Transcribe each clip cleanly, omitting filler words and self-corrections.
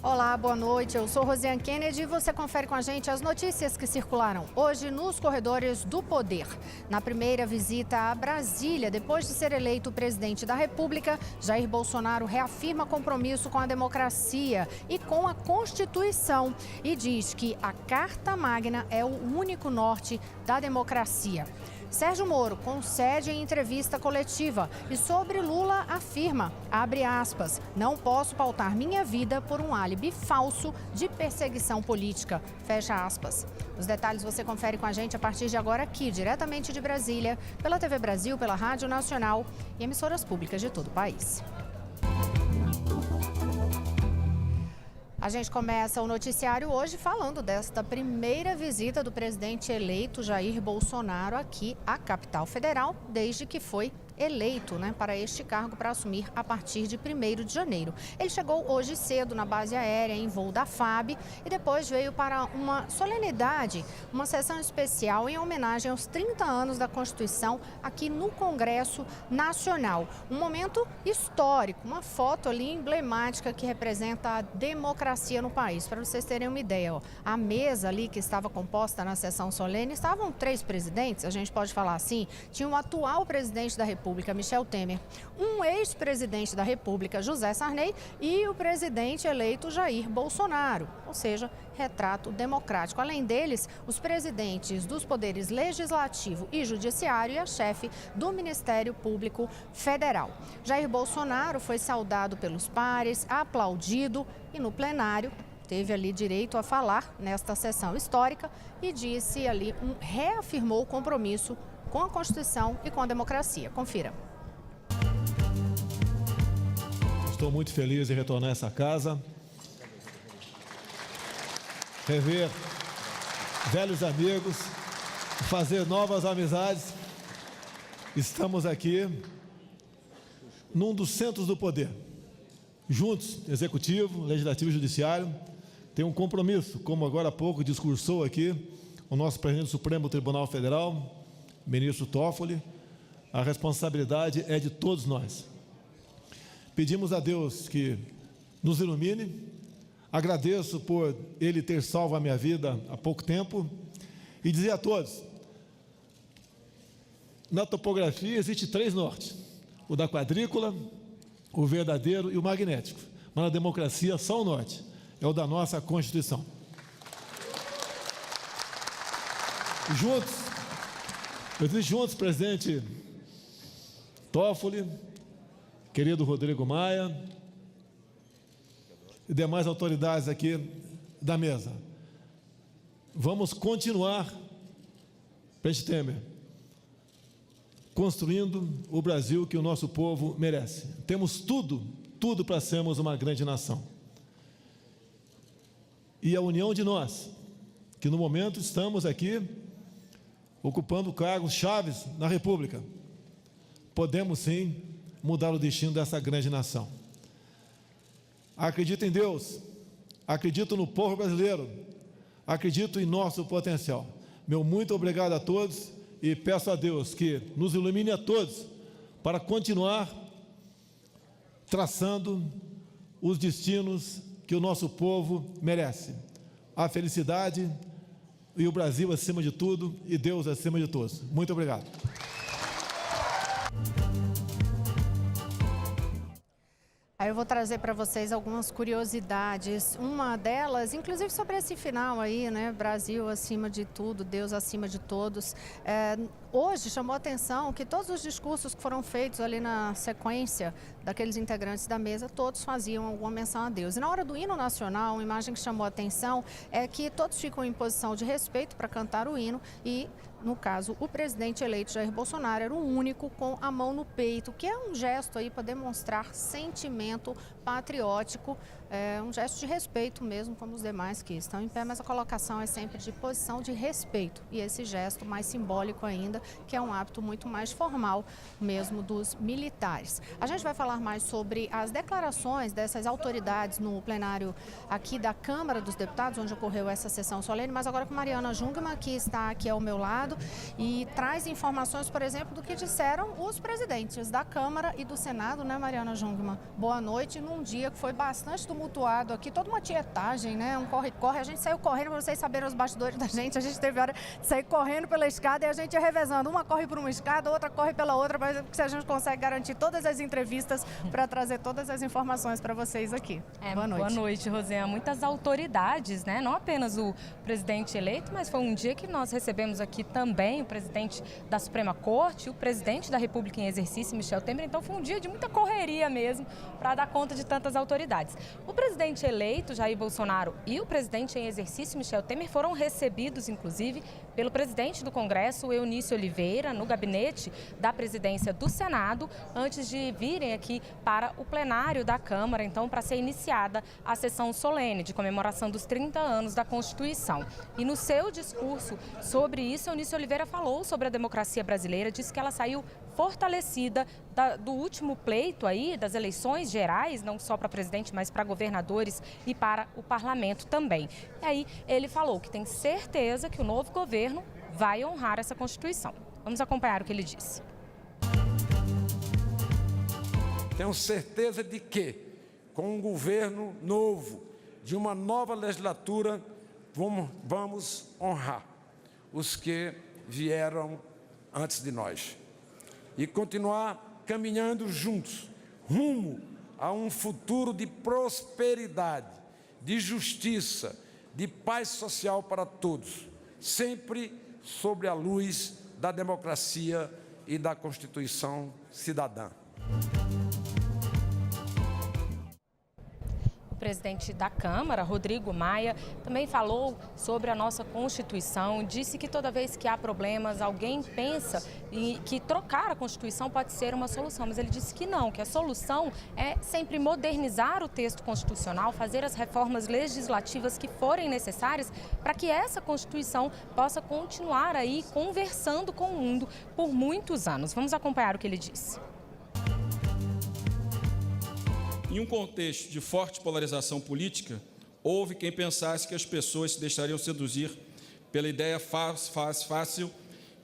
Olá, boa noite. Eu sou Rosiane Kennedy e você confere com a gente as notícias que circularam hoje nos corredores do poder. Na primeira visita a Brasília, depois de ser eleito presidente da República, Jair Bolsonaro reafirma compromisso com a democracia e com a Constituição e diz que a Carta Magna é o único norte da democracia. Sérgio Moro concede em entrevista coletiva e sobre Lula afirma, abre aspas, não posso pautar minha vida por um álibi falso de perseguição política, fecha aspas. Os detalhes você confere com a gente a partir de agora aqui, diretamente de Brasília, pela TV Brasil, pela Rádio Nacional e emissoras públicas de todo o país. A gente começa o noticiário hoje falando desta primeira visita do presidente eleito Jair Bolsonaro aqui à capital federal, desde que foi eleito, para este cargo para assumir a partir de 1º de janeiro. Ele chegou hoje cedo na base aérea em voo da FAB e depois veio para uma solenidade, uma sessão especial em homenagem aos 30 anos da Constituição aqui no Congresso Nacional. Um momento histórico, uma foto ali emblemática que representa a democracia no país. Para vocês terem uma ideia, a mesa ali que estava composta na sessão solene, estavam 3 presidentes, a gente pode falar assim, tinha o atual presidente da República, Michel Temer, um ex-presidente da República, José Sarney, e o presidente eleito Jair Bolsonaro, ou seja, retrato democrático. Além deles, os presidentes dos poderes legislativo e judiciário e a chefe do Ministério Público Federal. Jair Bolsonaro foi saudado pelos pares, aplaudido e no plenário teve ali direito a falar nesta sessão histórica e disse ali, reafirmou o compromisso com a Constituição e com a democracia. Confira. Estou muito feliz em retornar a essa casa, rever velhos amigos, fazer novas amizades. Estamos aqui num dos centros do poder, juntos, Executivo, Legislativo e Judiciário. Tem um compromisso, como agora há pouco discursou aqui o nosso presidente do Supremo Tribunal Federal, ministro Toffoli. A responsabilidade é de todos nós. Pedimos a Deus que nos ilumine. Agradeço por Ele ter salvo a minha vida há pouco tempo e dizer a todos, na topografia existe 3 nortes, o da quadrícula, o verdadeiro e o magnético, mas na democracia só o norte, é o da nossa Constituição. Juntos, presidente Toffoli, querido Rodrigo Maia e demais autoridades aqui da mesa, vamos continuar, presidente Temer, construindo o Brasil que o nosso povo merece. Temos tudo para sermos uma grande nação. E a união de nós, que no momento estamos aqui ocupando cargos chaves na República, podemos sim mudar o destino dessa grande nação. Acredito em Deus, acredito no povo brasileiro, acredito em nosso potencial. Meu muito obrigado a todos e peço a Deus que nos ilumine a todos para continuar traçando os destinos que o nosso povo merece. A felicidade e o Brasil acima de tudo e Deus acima de todos. Muito obrigado. Aí eu vou trazer para vocês algumas curiosidades, uma delas, inclusive sobre esse final aí, Brasil acima de tudo, Deus acima de todos. Hoje chamou a atenção que todos os discursos que foram feitos ali na sequência daqueles integrantes da mesa, todos faziam alguma menção a Deus. E na hora do hino nacional, uma imagem que chamou a atenção é que todos ficam em posição de respeito para cantar o hino e, no caso, o presidente eleito Jair Bolsonaro era o único com a mão no peito, que é um gesto aí para demonstrar sentimento patriótico, um gesto de respeito mesmo, como os demais que estão em pé, mas a colocação é sempre de posição de respeito. E esse gesto mais simbólico ainda, que é um hábito muito mais formal mesmo dos militares. A gente vai falar mais sobre as declarações dessas autoridades no plenário aqui da Câmara dos Deputados, onde ocorreu essa sessão solene, mas agora com Mariana Jungmann, que está aqui ao meu lado e traz informações, por exemplo, do que disseram os presidentes da Câmara e do Senado, Mariana Jungmann? Boa noite. No um dia que foi bastante tumultuado aqui, toda uma tietagem, né? Um corre-corre. A gente saiu correndo, para vocês saberem os bastidores da gente. A gente teve a hora de sair correndo pela escada e a gente ia revezando. Uma corre por uma escada, outra corre pela outra, para ver se a gente consegue garantir todas as entrevistas para trazer todas as informações para vocês aqui. Boa noite. Boa noite, Rosiana. Muitas autoridades, né? Não apenas o presidente eleito, mas foi um dia que nós recebemos aqui também o presidente da Suprema Corte, o presidente da República em exercício, Michel Temer. Então foi um dia de muita correria mesmo para dar conta de tantas autoridades. O presidente eleito, Jair Bolsonaro, e o presidente em exercício, Michel Temer, foram recebidos, inclusive, pelo presidente do Congresso, Eunício Oliveira, no gabinete da presidência do Senado, antes de virem aqui para o plenário da Câmara, então, para ser iniciada a sessão solene de comemoração dos 30 anos da Constituição. E no seu discurso sobre isso, Eunício Oliveira falou sobre a democracia brasileira, disse que ela saiu fortalecida do último pleito aí, das eleições gerais, não só para presidente, mas para governadores e para o parlamento também. E aí ele falou que tem certeza que o novo governo vai honrar essa Constituição. Vamos acompanhar o que ele disse. Tenho certeza de que, com um governo novo, de uma nova legislatura, vamos honrar os que vieram antes de nós e continuar caminhando juntos, rumo a um futuro de prosperidade, de justiça, de paz social para todos, sempre sob a luz da democracia e da Constituição cidadã. O presidente da Câmara, Rodrigo Maia, também falou sobre a nossa Constituição, disse que toda vez que há problemas, alguém pensa que trocar a Constituição pode ser uma solução, mas ele disse que não, que a solução é sempre modernizar o texto constitucional, fazer as reformas legislativas que forem necessárias para que essa Constituição possa continuar aí conversando com o mundo por muitos anos. Vamos acompanhar o que ele disse. Em um contexto de forte polarização política, houve quem pensasse que as pessoas se deixariam seduzir pela ideia fácil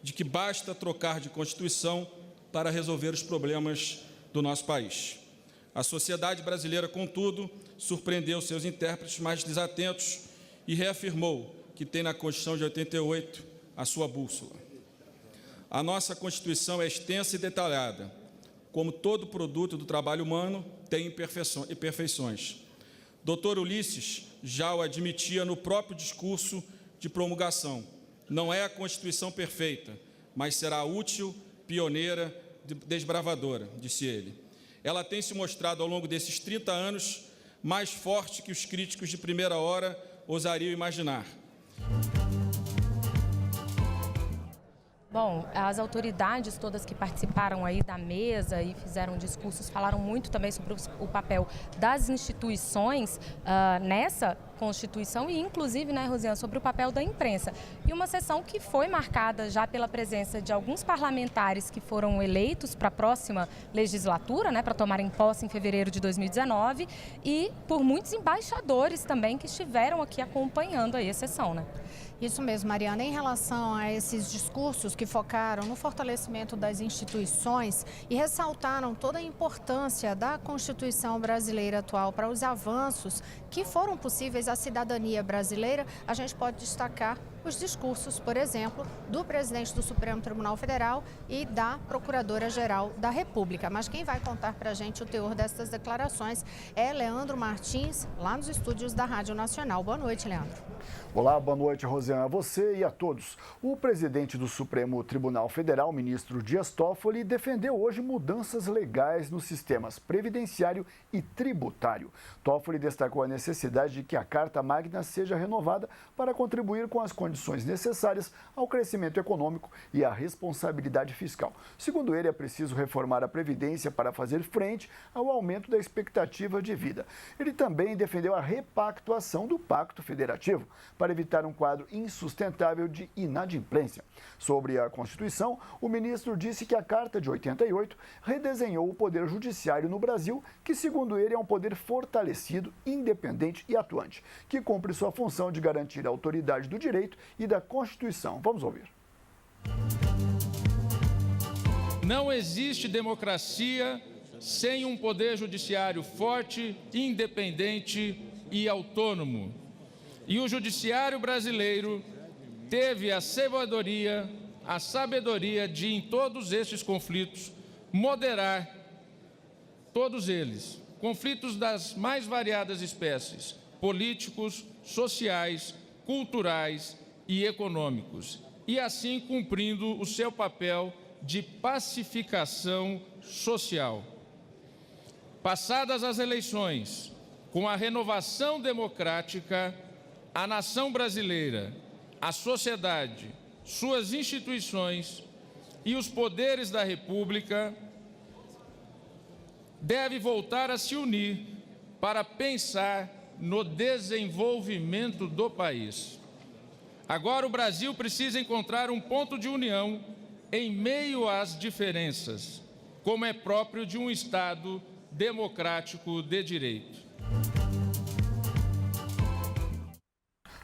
de que basta trocar de Constituição para resolver os problemas do nosso país. A sociedade brasileira, contudo, surpreendeu seus intérpretes mais desatentos e reafirmou que tem na Constituição de 88 a sua bússola. A nossa Constituição é extensa e detalhada. Como todo produto do trabalho humano, tem imperfeições. Dr. Ulisses já o admitia no próprio discurso de promulgação. Não é a Constituição perfeita, mas será útil, pioneira, desbravadora, disse ele. Ela tem se mostrado ao longo desses 30 anos mais forte que os críticos de primeira hora ousariam imaginar. Bom, as autoridades todas que participaram aí da mesa e fizeram discursos falaram muito também sobre o papel das instituições nessa Constituição e, inclusive, né, Rosiana, sobre o papel da imprensa. E uma sessão que foi marcada já pela presença de alguns parlamentares que foram eleitos para a próxima legislatura, né, para tomarem posse em fevereiro de 2019, e por muitos embaixadores também que estiveram aqui acompanhando aí a sessão, né? Isso mesmo, Mariana. Em relação a esses discursos que focaram no fortalecimento das instituições e ressaltaram toda a importância da Constituição brasileira atual para os avanços que foram possíveis à cidadania brasileira, a gente pode destacar os discursos, por exemplo, do presidente do Supremo Tribunal Federal e da Procuradora-Geral da República. Mas quem vai contar para a gente o teor dessas declarações é Leandro Martins, lá nos estúdios da Rádio Nacional. Boa noite, Leandro. Olá, boa noite, Rosiana, a você e a todos. O presidente do Supremo Tribunal Federal, ministro Dias Toffoli, defendeu hoje mudanças legais nos sistemas previdenciário e tributário. Toffoli destacou a necessidade de que a Carta Magna seja renovada para contribuir com as condições necessárias ao crescimento econômico e à responsabilidade fiscal. Segundo ele, é preciso reformar a Previdência para fazer frente ao aumento da expectativa de vida. Ele também defendeu a repactuação do Pacto Federativo para evitar um quadro insustentável de inadimplência. Sobre a Constituição, o ministro disse que a Carta de 88 redesenhou o poder judiciário no Brasil, que, segundo ele, é um poder fortalecido, independente e atuante, que cumpre sua função de garantir a autoridade do direito e da Constituição. Vamos ouvir. Não existe democracia sem um poder judiciário forte, independente e autônomo. E o judiciário brasileiro teve a sabedoria de, em todos estes conflitos, moderar todos eles, conflitos das mais variadas espécies, políticos, sociais, culturais e econômicos, e assim cumprindo o seu papel de pacificação social. Passadas as eleições, com a renovação democrática, a nação brasileira, a sociedade, suas instituições e os poderes da República deve voltar a se unir para pensar no desenvolvimento do país. Agora o Brasil precisa encontrar um ponto de união em meio às diferenças, como é próprio de um Estado democrático de direito.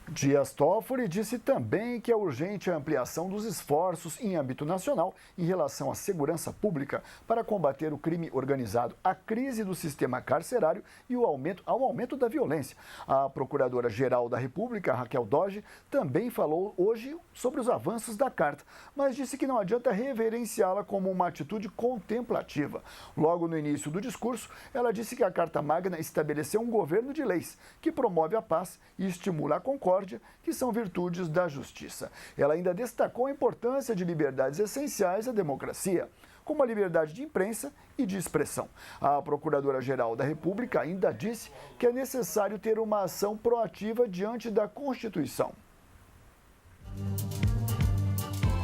Dias Toffoli disse também que é urgente a ampliação dos esforços em âmbito nacional em relação à segurança pública para combater o crime organizado, a crise do sistema carcerário e ao aumento da violência. A Procuradora-Geral da República, Raquel Dodge, também falou hoje sobre os avanços da Carta, mas disse que não adianta reverenciá-la como uma atitude contemplativa. Logo no início do discurso, ela disse que a Carta Magna estabeleceu um governo de leis que promove a paz e estimula a concórdia, que são virtudes da justiça. Ela ainda destacou a importância de liberdades essenciais à democracia, como a liberdade de imprensa e de expressão. A Procuradora-Geral da República ainda disse que é necessário ter uma ação proativa diante da Constituição.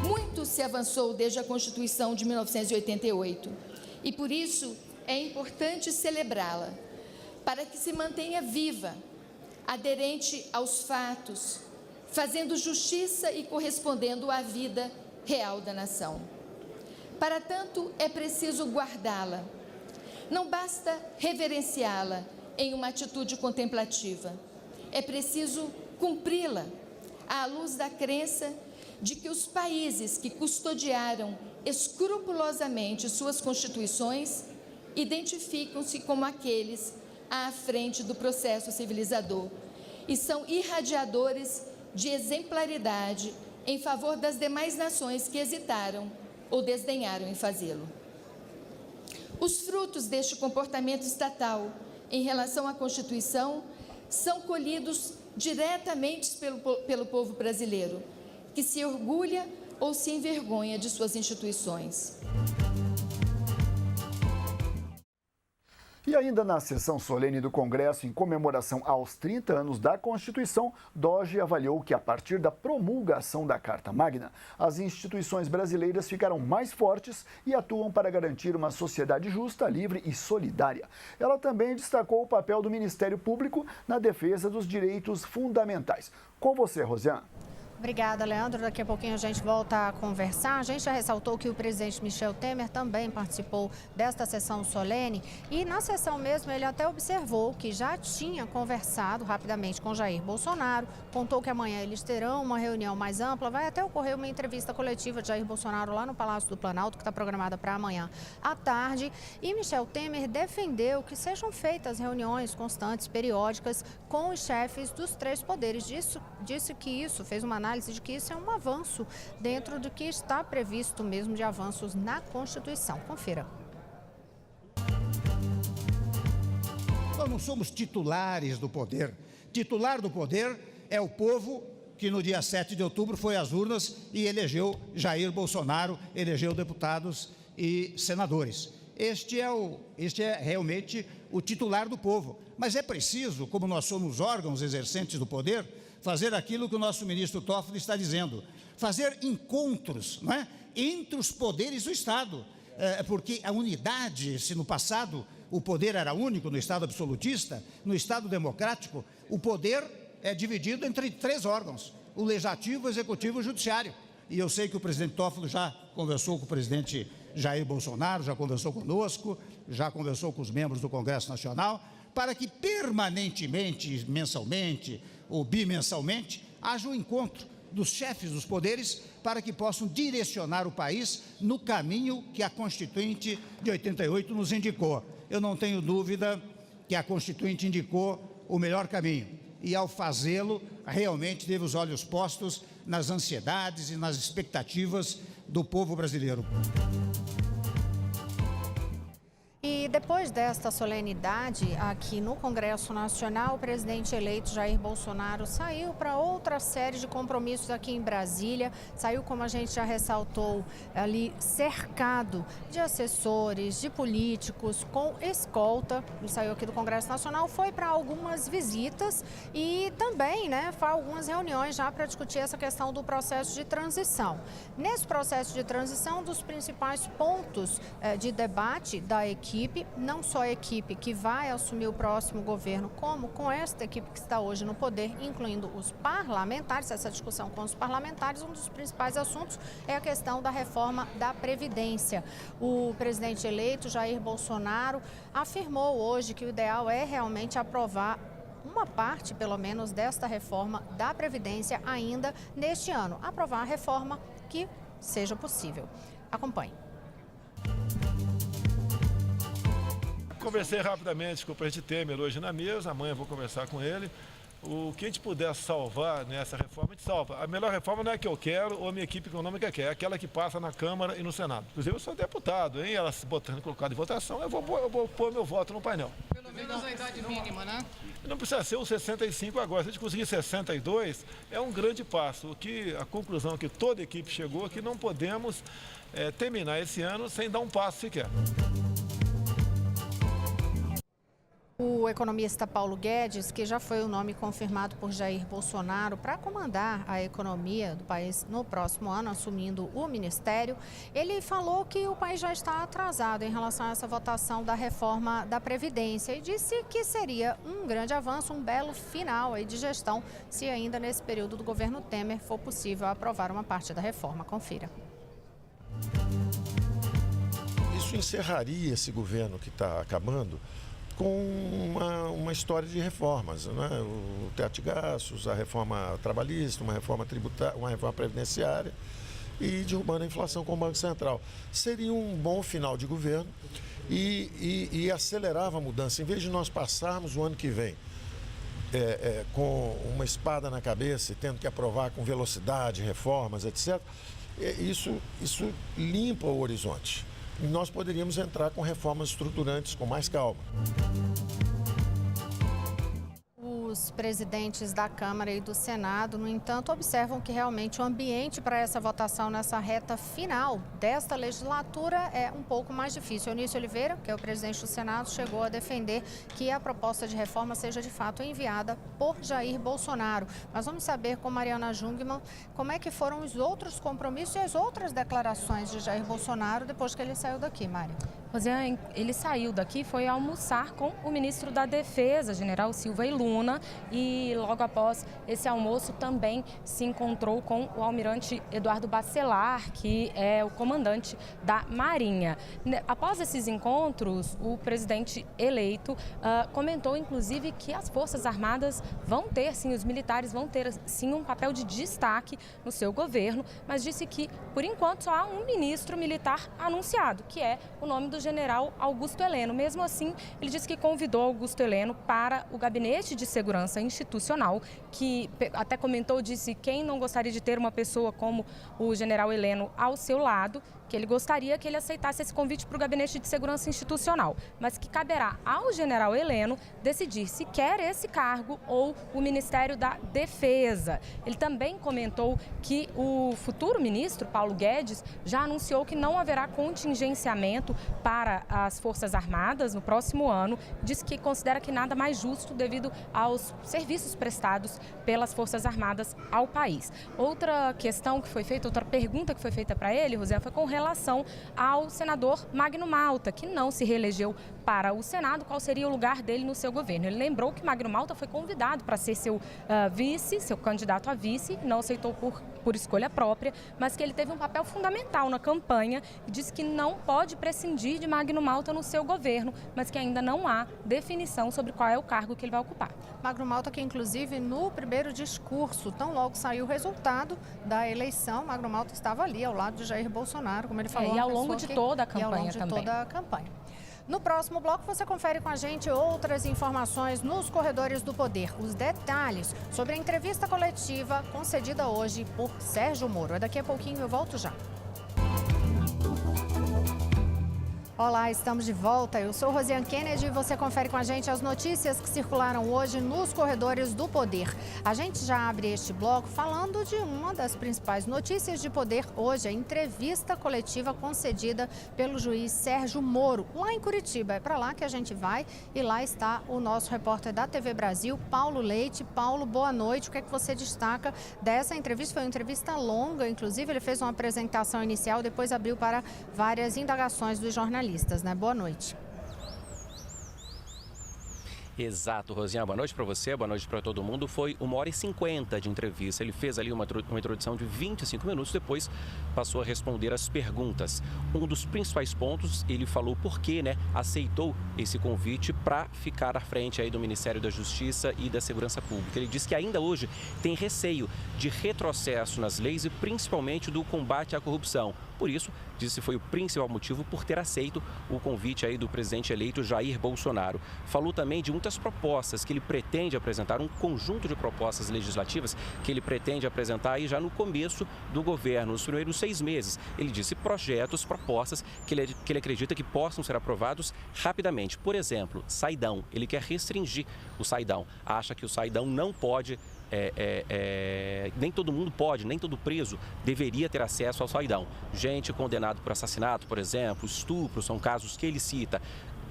Muito se avançou desde a Constituição de 1988 e, por isso, é importante celebrá-la, para que se mantenha viva, aderente aos fatos, fazendo justiça e correspondendo à vida real da nação. Para tanto, é preciso guardá-la. Não basta reverenciá-la em uma atitude contemplativa. É preciso cumpri-la à luz da crença de que os países que custodiaram escrupulosamente suas constituições identificam-se como aqueles à frente do processo civilizador e são irradiadores de exemplaridade em favor das demais nações que hesitaram ou desdenharam em fazê-lo. Os frutos deste comportamento estatal em relação à Constituição são colhidos diretamente pelo povo brasileiro, que se orgulha ou se envergonha de suas instituições. E ainda na sessão solene do Congresso, em comemoração aos 30 anos da Constituição, Dodge avaliou que, a partir da promulgação da Carta Magna, as instituições brasileiras ficaram mais fortes e atuam para garantir uma sociedade justa, livre e solidária. Ela também destacou o papel do Ministério Público na defesa dos direitos fundamentais. Com você, Rosiane. Obrigada, Leandro. Daqui a pouquinho a gente volta a conversar. A gente já ressaltou que o presidente Michel Temer também participou desta sessão solene e na sessão mesmo ele até observou que já tinha conversado rapidamente com Jair Bolsonaro, contou que amanhã eles terão uma reunião mais ampla, vai até ocorrer uma entrevista coletiva de Jair Bolsonaro lá no Palácio do Planalto, que está programada para amanhã à tarde, e Michel Temer defendeu que sejam feitas reuniões constantes, periódicas, com os chefes dos três poderes. Disse que isso, fez uma análise de que isso é um avanço dentro do que está previsto mesmo de avanços na Constituição. Confira. Nós não somos titulares do poder. Titular do poder é o povo que no dia 7 de outubro foi às urnas e elegeu Jair Bolsonaro, elegeu deputados e senadores. Este é realmente o titular do povo. Mas é preciso, como nós somos órgãos exercentes do poder, fazer aquilo que o nosso ministro Toffoli está dizendo, fazer encontros, não é, entre os poderes do Estado, porque a unidade, se no passado o poder era único no Estado absolutista, no Estado democrático, o poder é dividido entre três órgãos, o Legislativo, o Executivo e o Judiciário. E eu sei que o presidente Toffoli já conversou com o presidente Jair Bolsonaro, já conversou conosco, já conversou com os membros do Congresso Nacional, para que permanentemente, mensalmente ou bimensalmente, haja um encontro dos chefes dos poderes para que possam direcionar o país no caminho que a Constituinte de 88 nos indicou. Eu não tenho dúvida que a Constituinte indicou o melhor caminho e, ao fazê-lo, realmente teve os olhos postos nas ansiedades e nas expectativas do povo brasileiro. E depois desta solenidade aqui no Congresso Nacional, o presidente eleito Jair Bolsonaro saiu para outra série de compromissos aqui em Brasília. Saiu, como a gente já ressaltou, ali cercado de assessores, de políticos, com escolta. Ele saiu aqui do Congresso Nacional, foi para algumas visitas e também, para algumas reuniões já para discutir essa questão do processo de transição. Nesse processo de transição, um dos principais pontos de debate da equipe, não só a equipe que vai assumir o próximo governo, como com esta equipe que está hoje no poder, incluindo os parlamentares, essa discussão com os parlamentares, um dos principais assuntos é a questão da reforma da Previdência. O presidente eleito, Jair Bolsonaro, afirmou hoje que o ideal é realmente aprovar uma parte, pelo menos, desta reforma da Previdência ainda neste ano. Aprovar a reforma que seja possível. Acompanhe. Conversei rapidamente com o presidente Temer hoje na mesa, amanhã vou conversar com ele. O que a gente puder salvar nessa reforma, a gente salva. A melhor reforma não é a que eu quero ou a minha equipe econômica quer, é aquela que passa na Câmara e no Senado. Inclusive, eu sou deputado, hein? Ela se botando colocada em votação, eu vou pôr meu voto no painel. Pelo menos a idade mínima, né? Não precisa ser os 65 agora. Se a gente conseguir 62, é um grande passo. A conclusão que toda a equipe chegou é que não podemos terminar esse ano sem dar um passo sequer. O economista Paulo Guedes, que já foi o nome confirmado por Jair Bolsonaro para comandar a economia do país no próximo ano, assumindo o ministério, ele falou que o país já está atrasado em relação a essa votação da reforma da Previdência e disse que seria um grande avanço, um belo final aí de gestão, se ainda nesse período do governo Temer for possível aprovar uma parte da reforma. Confira. Isso encerraria esse governo que está acabando com uma história de reformas, né? O teto de gastos, a reforma trabalhista, uma reforma tributária, uma reforma previdenciária e derrubando a inflação com o Banco Central. Seria um bom final de governo e acelerava a mudança. Em vez de nós passarmos o ano que vem com uma espada na cabeça e tendo que aprovar com velocidade reformas, etc., isso limpa o horizonte. Nós poderíamos entrar com reformas estruturantes com mais calma. Os presidentes da Câmara e do Senado, no entanto, observam que realmente o ambiente para essa votação nessa reta final desta legislatura é um pouco mais difícil. Eunício Oliveira, que é o presidente do Senado, chegou a defender que a proposta de reforma seja de fato enviada por Jair Bolsonaro. Mas vamos saber com Mariana Jungmann como é que foram os outros compromissos e as outras declarações de Jair Bolsonaro depois que ele saiu daqui, Mari. Rosiane, ele saiu daqui e foi almoçar com o ministro da Defesa, general Silva Luna, e logo após esse almoço também se encontrou com o almirante Eduardo Bacelar, que é o comandante da Marinha. Após esses encontros, o presidente eleito comentou, inclusive, que as Forças Armadas vão ter, sim, os militares vão ter, sim, um papel de destaque no seu governo, mas disse que, por enquanto, só há um ministro militar anunciado, que é o nome do general Augusto Heleno. Mesmo assim, ele disse que convidou Augusto Heleno para o Gabinete de Segurança Institucional, que até comentou, disse quem não gostaria de ter uma pessoa como o general Heleno ao seu lado, que ele gostaria que ele aceitasse esse convite para o Gabinete de Segurança Institucional, mas que caberá ao general Heleno decidir se quer esse cargo ou o Ministério da Defesa. Ele também comentou que o futuro ministro, Paulo Guedes, já anunciou que não haverá contingenciamento para as Forças Armadas no próximo ano. Disse que considera que nada mais justo devido aos serviços prestados pelas Forças Armadas ao país. Outra questão que foi feita, outra pergunta que foi feita para ele, Rosé, foi com relação ao senador Magno Malta, que não se reelegeu para o Senado qual seria o lugar dele no seu governo. Ele lembrou que Magno Malta foi convidado para ser seu vice, seu candidato a vice, não aceitou por escolha própria, mas que ele teve um papel fundamental na campanha e disse que não pode prescindir de Magno Malta no seu governo, mas que ainda não há definição sobre qual é o cargo que ele vai ocupar. Magno Malta, que inclusive no primeiro discurso, tão logo saiu o resultado da eleição, Magno Malta estava ali ao lado de Jair Bolsonaro, como ele falou. E ao longo de toda a campanha também. E ao longo de toda a campanha. No próximo bloco, você confere com a gente outras informações nos corredores do poder. Os detalhes sobre a entrevista coletiva concedida hoje por Sérgio Moro. Daqui a pouquinho eu volto já. Olá, estamos de volta. Eu sou Rosiane Kennedy e você confere com a gente as notícias que circularam hoje nos corredores do poder. A gente já abre este bloco falando de uma das principais notícias de poder hoje, a entrevista coletiva concedida pelo juiz Sérgio Moro, lá em Curitiba. É para lá que a gente vai e lá está o nosso repórter da TV Brasil, Paulo Leite. Paulo, boa noite. O que é que você destaca dessa entrevista? Foi uma entrevista longa, inclusive ele fez uma apresentação inicial, depois abriu para várias indagações dos jornalistas. Né? Boa noite. Exato, Rosinha. Boa noite para você, boa noite para todo mundo. Foi 1h50 de entrevista. Ele fez ali uma introdução de 25 minutos, depois passou a responder as perguntas. Um dos principais pontos, ele falou por que, aceitou esse convite para ficar à frente aí do Ministério da Justiça e da Segurança Pública. Ele disse que ainda hoje tem receio de retrocesso nas leis e principalmente do combate à corrupção. Por isso, disse que foi o principal motivo por ter aceito o convite aí do presidente eleito Jair Bolsonaro. Falou também de muitas propostas que ele pretende apresentar, um conjunto de propostas legislativas que ele pretende apresentar aí já no começo do governo, nos primeiros 6 meses. Ele disse projetos, propostas que ele acredita que possam ser aprovados rapidamente. Por exemplo, saidão. Ele quer restringir o saidão. Acha que o saidão não pode... nem todo mundo pode, nem todo preso deveria ter acesso ao saidão. Gente condenada por assassinato, por exemplo, estupro, são casos que ele cita.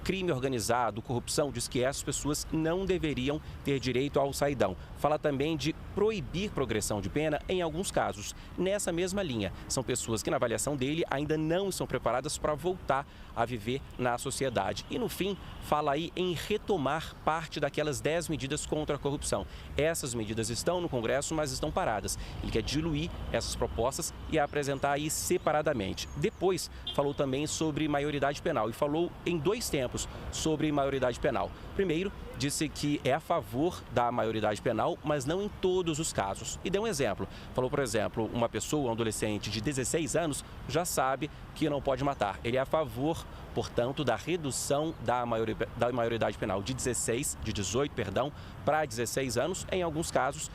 Crime organizado, corrupção, diz que essas pessoas não deveriam ter direito ao saidão. Fala também de proibir progressão de pena em alguns casos. Nessa mesma linha, são pessoas que na avaliação dele ainda não estão preparadas para voltar a viver na sociedade. E no fim, fala aí em retomar parte daquelas 10 medidas contra a corrupção. Essas medidas estão no Congresso, mas estão paradas. Ele quer diluir essas propostas e apresentar aí separadamente. Depois, falou também sobre maioridade penal e falou em 2 tempos sobre maioridade penal. Primeiro, disse que é a favor da maioridade penal, mas não em todos os casos. E deu um exemplo. Falou, por exemplo, uma pessoa, um adolescente de 16 anos, já sabe que não pode matar. Ele é a favor, portanto, da redução da maioridade penal de 18, para 16 anos, em alguns casos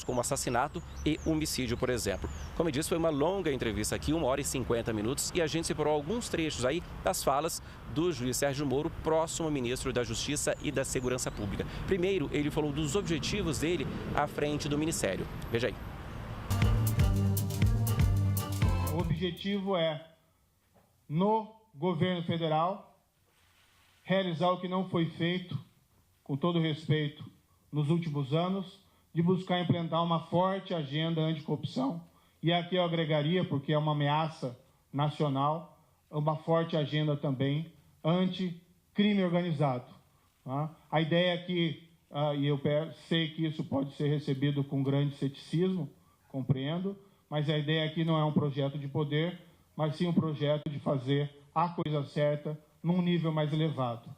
como assassinato e homicídio, por exemplo. Como eu disse, foi uma longa entrevista aqui, 1h50, e a gente separou alguns trechos aí das falas do juiz Sérgio Moro, próximo ministro da Justiça e da Segurança Pública. Primeiro, ele falou dos objetivos dele à frente do Ministério. Veja aí. O objetivo é, no governo federal, realizar o que não foi feito, com todo respeito, nos últimos anos, de buscar implementar uma forte agenda anticorrupção. E aqui eu agregaria, porque é uma ameaça nacional, uma forte agenda também anti-crime organizado. A ideia é que, e eu sei que isso pode ser recebido com grande ceticismo, compreendo, mas a ideia aqui não é um projeto de poder, mas sim um projeto de fazer a coisa certa num nível mais elevado.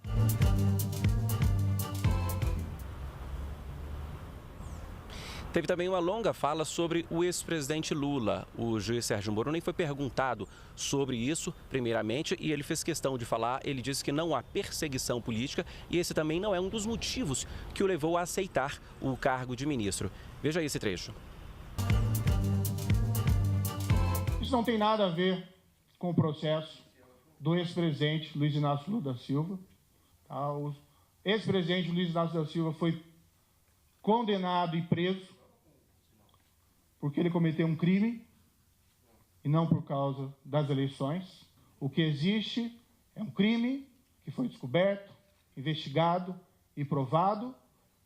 Teve também uma longa fala sobre o ex-presidente Lula. O juiz Sérgio Moro nem foi perguntado sobre isso, primeiramente, e ele fez questão de falar. Ele disse que não há perseguição política e esse também não é um dos motivos que o levou a aceitar o cargo de ministro. Veja aí esse trecho. Isso não tem nada a ver com o processo do ex-presidente Luiz Inácio Lula da Silva. O ex-presidente Luiz Inácio da Silva foi condenado e preso porque ele cometeu um crime e não por causa das eleições. O que existe é um crime que foi descoberto, investigado e provado,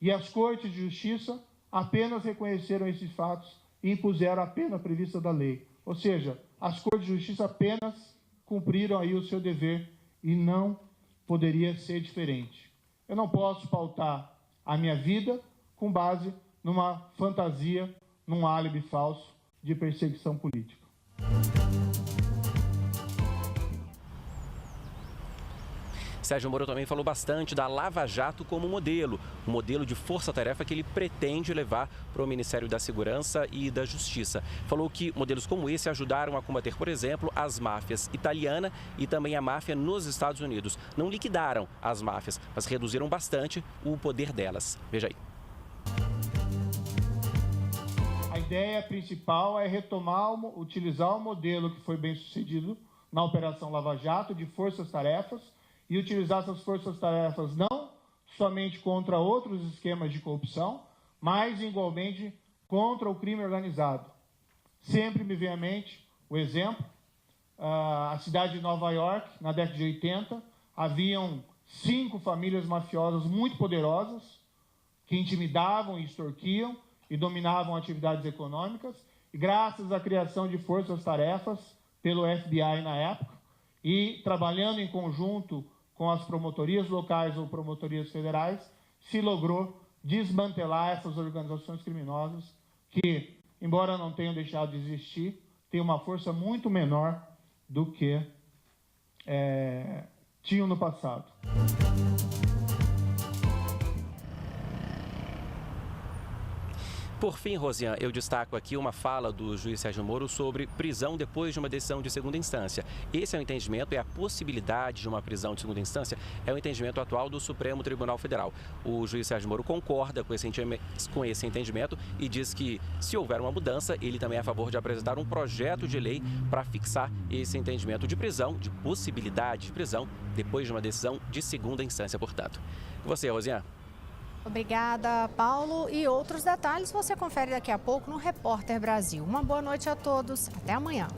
e as Cortes de Justiça apenas reconheceram esses fatos e impuseram a pena prevista da lei. Ou seja, as Cortes de Justiça apenas cumpriram aí o seu dever e não poderia ser diferente. Eu não posso pautar a minha vida com base numa fantasia, num álibi falso de perseguição política. Sérgio Moro também falou bastante da Lava Jato como modelo, um modelo de força-tarefa que ele pretende levar para o Ministério da Segurança e da Justiça. Falou que modelos como esse ajudaram a combater, por exemplo, as máfias italiana e também a máfia nos Estados Unidos. Não liquidaram as máfias, mas reduziram bastante o poder delas. Veja aí. A ideia principal é utilizar o modelo que foi bem sucedido na Operação Lava Jato de forças-tarefas e utilizar essas forças-tarefas não somente contra outros esquemas de corrupção, mas igualmente contra o crime organizado. Sempre me vem à mente o exemplo, a cidade de Nova York, na década de 80, haviam 5 famílias mafiosas muito poderosas que intimidavam e extorquiam e dominavam atividades econômicas, e graças à criação de forças-tarefas pelo FBI na época, e trabalhando em conjunto com as promotorias locais ou promotorias federais, se logrou desmantelar essas organizações criminosas que, embora não tenham deixado de existir, têm uma força muito menor do que tinham no passado. Por fim, Rosiane, eu destaco aqui uma fala do juiz Sérgio Moro sobre prisão depois de uma decisão de segunda instância. Esse é o entendimento, é a possibilidade de uma prisão de segunda instância, é o entendimento atual do Supremo Tribunal Federal. O juiz Sérgio Moro concorda com esse entendimento e diz que, se houver uma mudança, ele também é a favor de apresentar um projeto de lei para fixar esse entendimento de prisão, de possibilidade de prisão, depois de uma decisão de segunda instância, portanto. Com você, Rosiane. Obrigada, Paulo. E outros detalhes você confere daqui a pouco no Repórter Brasil. Uma boa noite a todos. Até amanhã.